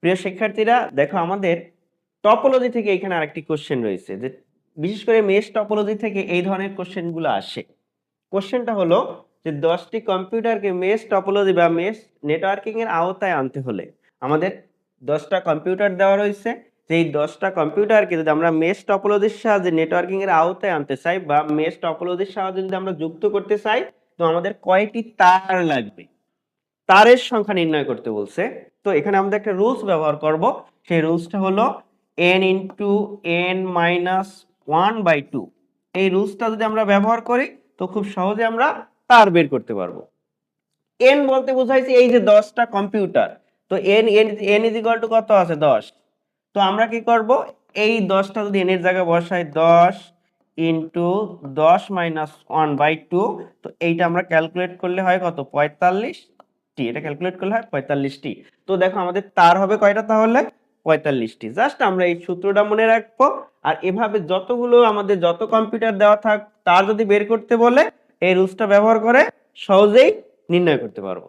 প্রিয় শিক্ষার্থীরা, দেখো আমাদের টপোলজি থেকে এখানে আরেকটি কোশ্চেন রয়েছে, যে বিশেষ করে মেশ টপোলজি থেকে এই ধরনের কোশ্চেনগুলো আসে। কোশ্চেনটা হলো যে 10টি কম্পিউটারকে মেশ টপোলজি বা মেশ নেটওয়ার্কিং এর আওতায় আনতে হলে আমাদের 10টা কম্পিউটার দেওয়া রয়েছে। যে এই 10টা কম্পিউটারকে যদি আমরা মেশ টপোলজির সাহায্যে নেটওয়ার্কিং এর আওতায় আনতে চাই বা মেশ টপোলজির সাহায্যে যদি আমরা যুক্ত করতে চাই, তো আমাদের কয়টি তার লাগবে, তারের সংখ্যা নির্ণয় করতে বলছে। তো এখানে আমাদের একটা রুলস ব্যবহার করব। সেই রুলসটা হলো n ইন্টু n মাইনাস 1/2। এই রুলসটা যদি আমরা ব্যবহার করি তো খুব সহজে আমরা তার বের করতে পারবো। n বলতে বোঝাইছে এই যে 10টা কম্পিউটার। তো n ইজ ইকুয়াল টু কত আছে? 10। তো আমরা কি করব, এই 10টা যদি n এর জায়গায় বসাই, 10 ইন্টু 10 মাইনাস 1/2, তো এইটা আমরা ক্যালকুলেট করলে হয় কত? 45টি। এটা ক্যালকুলেট করলে হয় 45টি। তো দেখো আমাদের তার হবে কয়টা তাহলে? 45টি। জাস্ট আমরা এই সূত্রটা মনে রাখবো, আর এভাবে যতগুলো আমাদের যত কম্পিউটার দেওয়া থাক তার যদি বের করতে বলে এই রুলসটা ব্যবহার করে সহজেই নির্ণয় করতে পারবো।